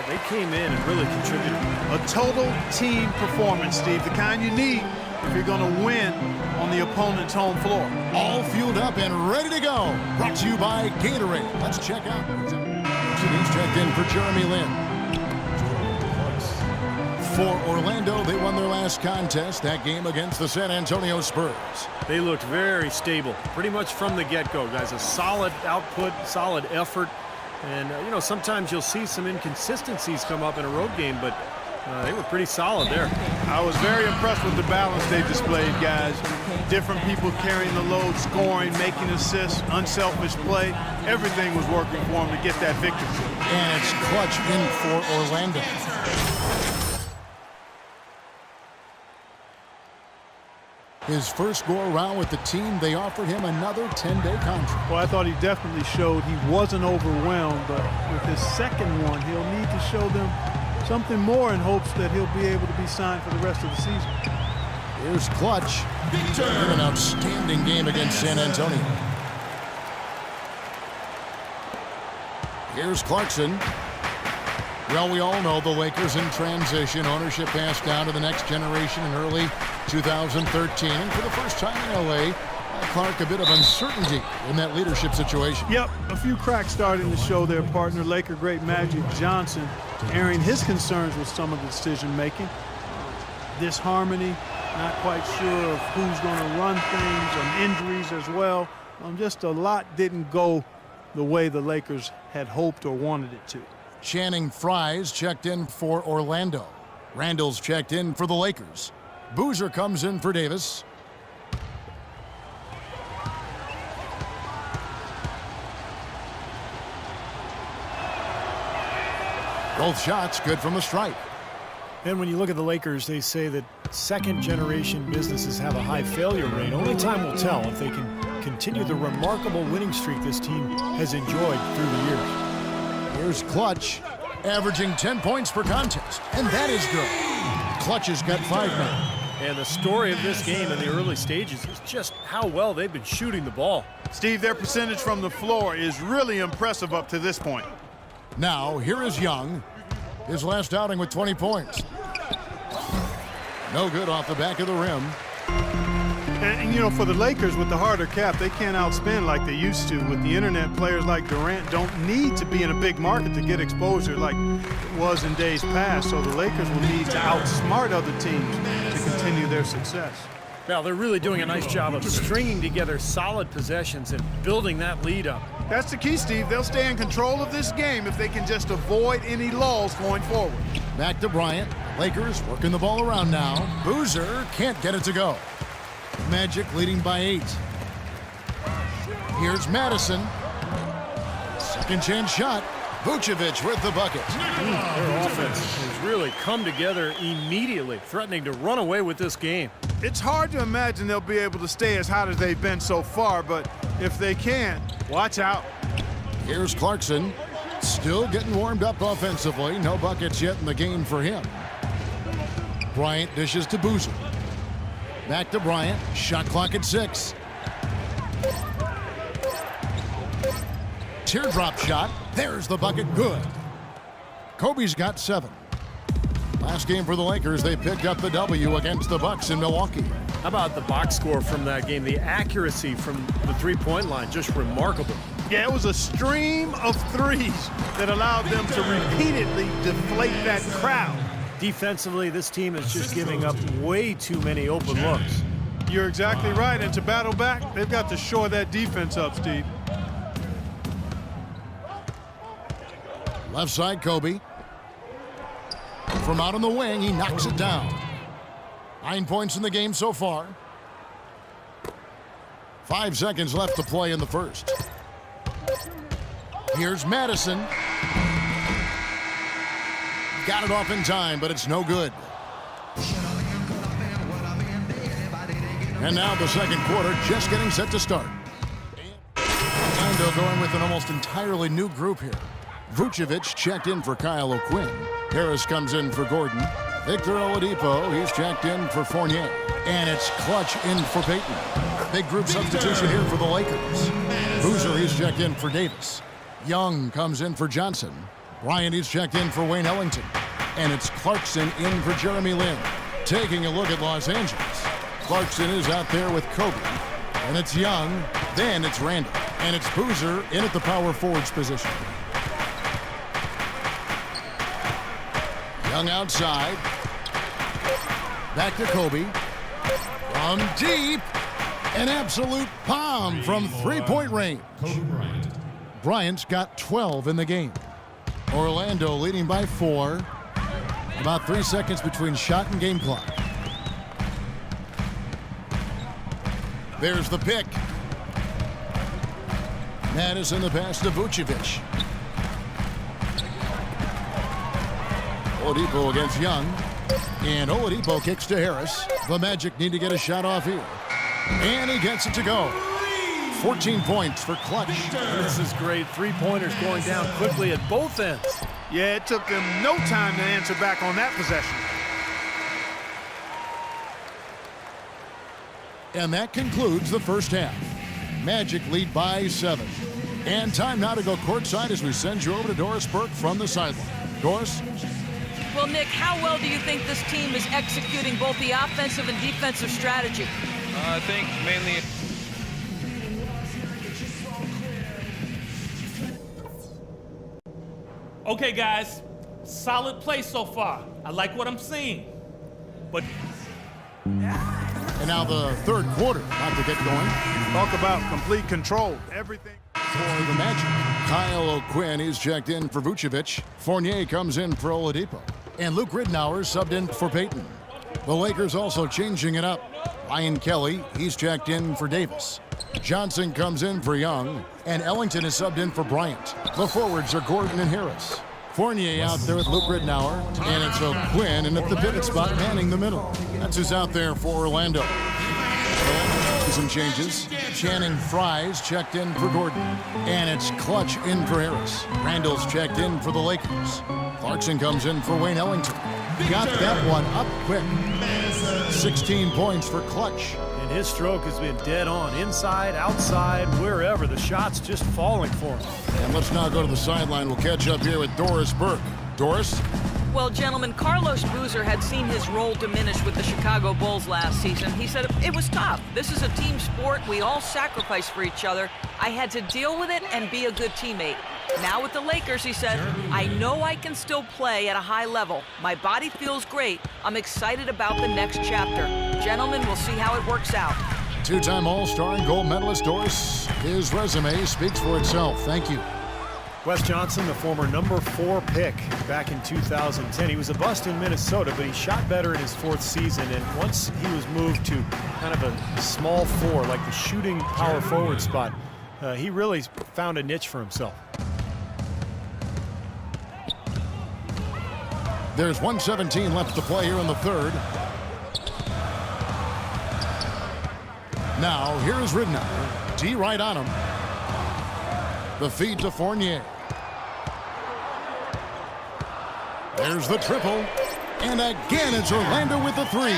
they came in and really contributed. A total team performance, Steve, the kind you need if you're going to win on the opponent's home floor. All fueled up and ready to go. Brought to you by Gatorade. Let's check out. He's checked in for Jeremy Lin. For Orlando, they won their last contest, that game against the San Antonio Spurs. They looked very stable, pretty much from the get-go, guys. A solid output, solid effort. And, you know, sometimes you'll see some inconsistencies come up in a road game, but they were pretty solid there. I was very impressed with the balance they displayed, guys. Different people carrying the load, scoring, making assists, unselfish play. Everything was working for them to get that victory. And it's Clutch in for Orlando. His first go-around with the team, they offered him another 10-day contract. Well, I thought he definitely showed he wasn't overwhelmed, but with his second one, he'll need to show them something more in hopes that he'll be able to be signed for the rest of the season. Here's Clutch in an outstanding game against San Antonio. Here's Clarkson. Well, we all know the Lakers in transition. Ownership passed down to the next generation in early 2013. And for the first time in L.A., Clark, a bit of uncertainty in that leadership situation. Yep, a few cracks starting to show their partner, Laker great Magic Johnson, airing his concerns with some of the decision-making. Disharmony, not quite sure of who's going to run things, and injuries as well. Just a lot didn't go the way the Lakers had hoped or wanted it to. Channing Frye's checked in for Orlando. Randall's checked in for the Lakers. Boozer comes in for Davis. Both shots good from the stripe. And when you look at the Lakers, they say that second-generation businesses have a high failure rate. Only time will tell if they can continue the remarkable winning streak this team has enjoyed through the years. Here's Clutch, averaging 10 points per contest, and that is good. Clutch has got 5 now. And the story of this game in the early stages is just how well they've been shooting the ball. Steve, their percentage from the floor is really impressive up to this point. Now, here is Young. His last outing with 20 points. No good off the back of the rim. And, you know, for the Lakers with the harder cap, they can't outspend like they used to. With the internet, players like Durant don't need to be in a big market to get exposure like it was in days past. So the Lakers will need to outsmart other teams to continue their success. Well, they're really doing a nice job of stringing together solid possessions and building that lead up. That's the key, Steve. They'll stay in control of this game if they can just avoid any lulls going forward. Back to Bryant. Lakers working the ball around now. Boozer can't get it to go. Magic leading by 8. Here's Madison. Second chance shot. Vucevic with the bucket. Their offense has really come together immediately, threatening to run away with this game. It's hard to imagine they'll be able to stay as hot as they've been so far, but if they can, watch out. Here's Clarkson. Still getting warmed up offensively. No buckets yet in the game for him. Bryant dishes to Boozer. Back to Bryant. Shot clock at 6. Teardrop shot. There's the bucket. Good. Kobe's got 7. Last game for the Lakers, they picked up the W against the Bucks in Milwaukee. How about the box score from that game? The accuracy from the three-point line, just remarkable. Yeah, it was a stream of threes that allowed them to repeatedly deflate that crowd. Defensively, this team is just giving up way too many open looks. You're exactly right, and to battle back, they've got to shore that defense up, Steve. Left side, Kobe. From out on the wing, he knocks it down. 9 points in the game so far. 5 seconds left to play in the first. Here's Madison. Got it off in time, but it's no good. And now the second quarter just getting set to start. Orlando going with an almost entirely new group here. Vucevic checked in for Kyle O'Quinn. Harris comes in for Gordon. Victor Oladipo, he's checked in for Fournier. And it's Clutch in for Payton. Big group substitution here for the Lakers. Boozer, he's checked in for Davis. Young comes in for Johnson. Bryant is checked in for Wayne Ellington. And it's Clarkson in for Jeremy Lin. Taking a look at Los Angeles. Clarkson is out there with Kobe. And it's Young. Then it's Randall. And it's Boozer in at the power forwards position. Young outside. Back to Kobe. From deep. An absolute bomb from three-point range. Bryant's got 12 in the game. Orlando leading by 4. About 3 seconds between shot and game clock. There's the pick. Madison the pass to Vucevic. Oladipo against Young. And Oladipo kicks to Harris. The Magic need to get a shot off here. And he gets it to go. 14 points for Clutch. This is great. Three-pointers going down quickly at both ends. Yeah, it took them no time to answer back on that possession. And that concludes the first half. Magic lead by 7. And time now to go courtside as we send you over to Doris Burke from the sideline. Doris? Well, Nick, how well do you think this team is executing both the offensive and defensive strategy? I think mainly... Okay, guys, solid play so far. I like what I'm seeing. But And now the third quarter about to get going. Talk about complete control. Everything. For the Magic, Kyle O'Quinn is checked in for Vucevic. Fournier comes in for Oladipo. And Luke Ridnour subbed in for Payton. The Lakers also changing it up. Ryan Kelly, he's checked in for Davis. Johnson comes in for Young. And Ellington is subbed in for Bryant. The forwards are Gordon and Harris. Fournier out there with Luke Ridnour. And it's O'Quinn in at the pivot spot manning the middle. That's who's out there for Orlando. Some changes. Channing Frye's checked in for Gordon. And it's Clutch in for Harris. Randall's checked in for the Lakers. Clarkson comes in for Wayne Ellington. Got that one up quick. 16 points for Clutch. And his stroke has been dead on. Inside, outside, wherever. The shot's just falling for him. And let's now go to the sideline. We'll catch up here with Doris Burke. Doris? Well, gentlemen, Carlos Boozer had seen his role diminish with the Chicago Bulls last season. He said it was tough. This is a team sport. We all sacrifice for each other. I had to deal with it and be a good teammate. Now with the Lakers, he said, I know I can still play at a high level. My body feels great. I'm excited about the next chapter. Gentlemen, we'll see how it works out. Two-time All-Star and gold medalist Doris. His resume speaks for itself. Thank you. Wes Johnson, the former number 4 pick back in 2010. He was a bust in Minnesota, but he shot better in his 4th season. And once he was moved to kind of a small 4, like the shooting power forward spot, he really found a niche for himself. There's 1:17 left to play here in the third. Now, here's Ridnour. D right on him. The feed to Fournier. There's the triple. And again, it's Orlando with the 3.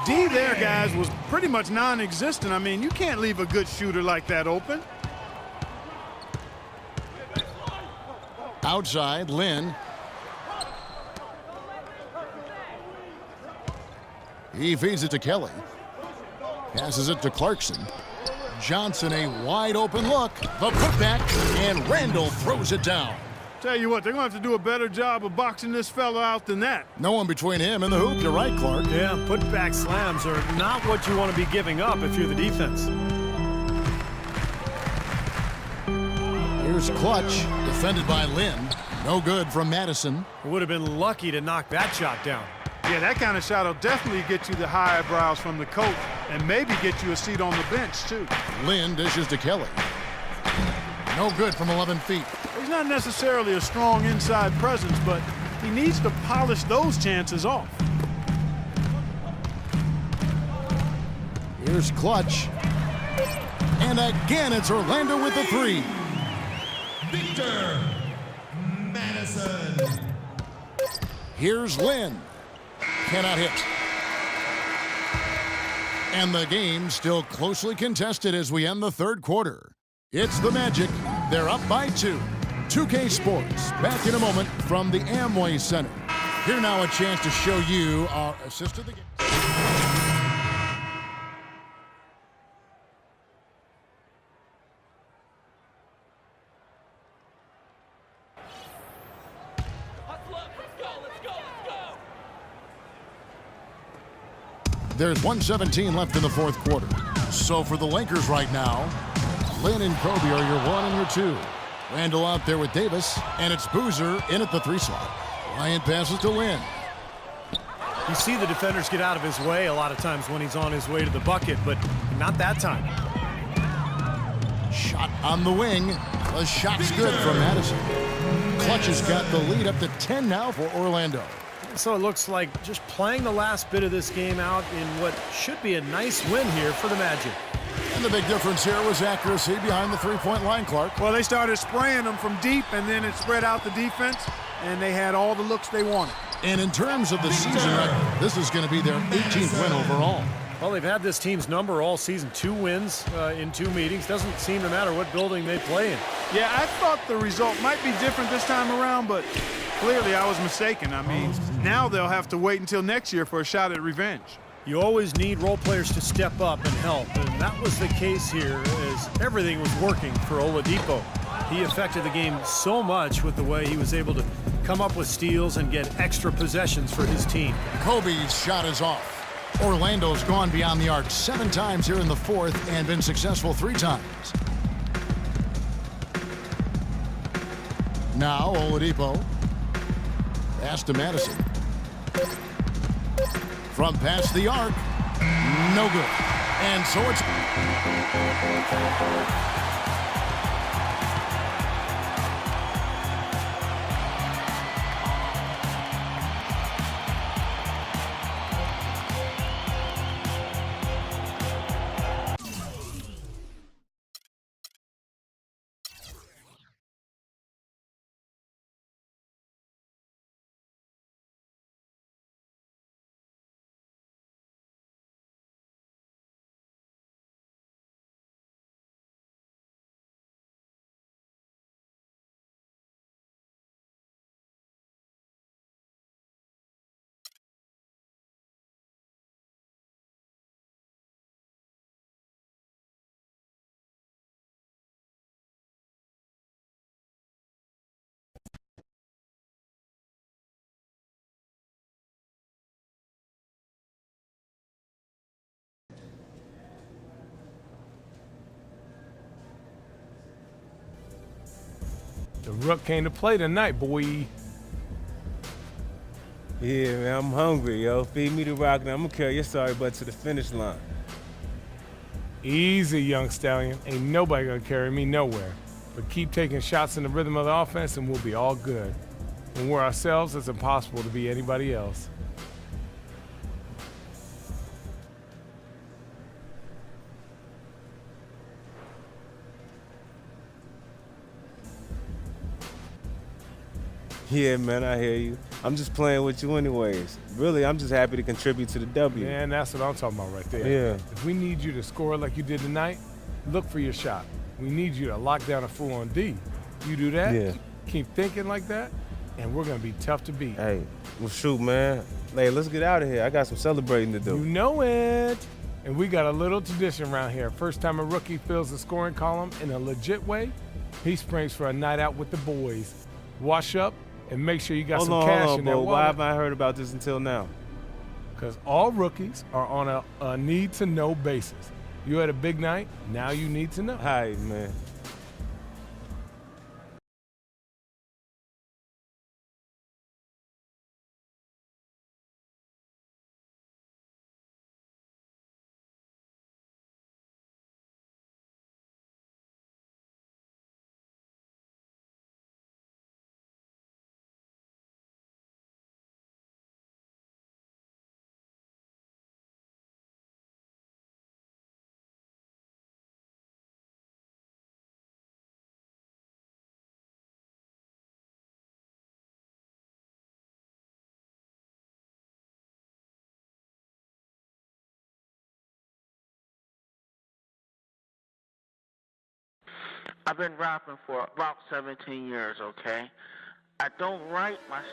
D there, guys, was pretty much non-existent. I mean, you can't leave a good shooter like that open. Outside, Lin. He feeds it to Kelly. Passes it to Clarkson. Johnson, a wide open look. The putback, and Randall throws it down. Tell you what, they're going to have to do a better job of boxing this fella out than that. No one between him and the hoop. You're right, Clark. Yeah, putback slams are not what you want to be giving up if you're the defense. Here's Clutch, defended by Lin. No good from Madison. Would have been lucky to knock that shot down. Yeah, that kind of shot will definitely get you the high eyebrows from the coach and maybe get you a seat on the bench, too. Lin dishes to Kelly. No good from 11 feet. He's not necessarily a strong inside presence, but he needs to polish those chances off. Here's Clutch. And again, it's Orlando with the 3. Victor Madison. Here's Lin. Cannot hit. And the game still closely contested as we end the third quarter. It's the Magic. They're up by 2. 2K Sports, back in a moment from the Amway Center. Here now a chance to show you our assist of the game. There's 1:17 left in the fourth quarter. So for the Lakers right now, Lynn and Kobe are your 1 and your 2. Randall out there with Davis, and it's Boozer in at the 3 slot. Bryant passes to Lynn. You see the defenders get out of his way a lot of times when he's on his way to the bucket, but not that time. Shot on the wing. The shot's good from Madison. Clutch has got the lead up to 10 now for Orlando. So it looks like just playing the last bit of this game out in what should be a nice win here for the Magic. And the big difference here was accuracy behind the three-point line, Clark. Well, they started spraying them from deep, and then it spread out the defense, and they had all the looks they wanted. And in terms of the season record, this is going to be their 18th win overall. Well, they've had this team's number all season. 2 wins in 2 meetings. Doesn't seem to matter what building they play in. Yeah, I thought the result might be different this time around, but clearly I was mistaken. I mean, now they'll have to wait until next year for a shot at revenge. You always need role players to step up and help, and that was the case here as everything was working for Oladipo. He affected the game so much with the way he was able to come up with steals and get extra possessions for his team. Kobe's shot is off. Orlando's gone beyond the arc 7 times here in the fourth and been successful 3 times. Now Oladipo. Pass to Madison. From past the arc. No good. And so it's... The Rook came to play tonight, boy. Yeah, man, I'm hungry, yo. Feed me the rock, and I'm gonna carry your sorry butt to the finish line. Easy, young stallion. Ain't nobody gonna carry me nowhere. But keep taking shots in the rhythm of the offense, and we'll be all good. When we're ourselves, it's impossible to be anybody else. Yeah, man, I hear you. I'm just playing with you anyways. Really, I'm just happy to contribute to the W. Man, that's what I'm talking about right there. Yeah. If we need you to score like you did tonight, look for your shot. We need you to lock down a fool on D. You do that, Yeah. keep thinking like that, and we're going to be tough to beat. Hey, well, shoot, man. Hey, let's get out of here. I got some celebrating to do. You know it. And we got a little tradition around here. First time a rookie fills the scoring column in a legit way, he springs for a night out with the boys. Wash up and make sure you got Hold some on, cash hold on, in that bro. Why wallet. haven't I heard about this until now? Because all rookies are on a need-to-know basis. You had a big night, now you need to know. All right, man. I've been rapping for about 17 years, okay? I don't write my stuff.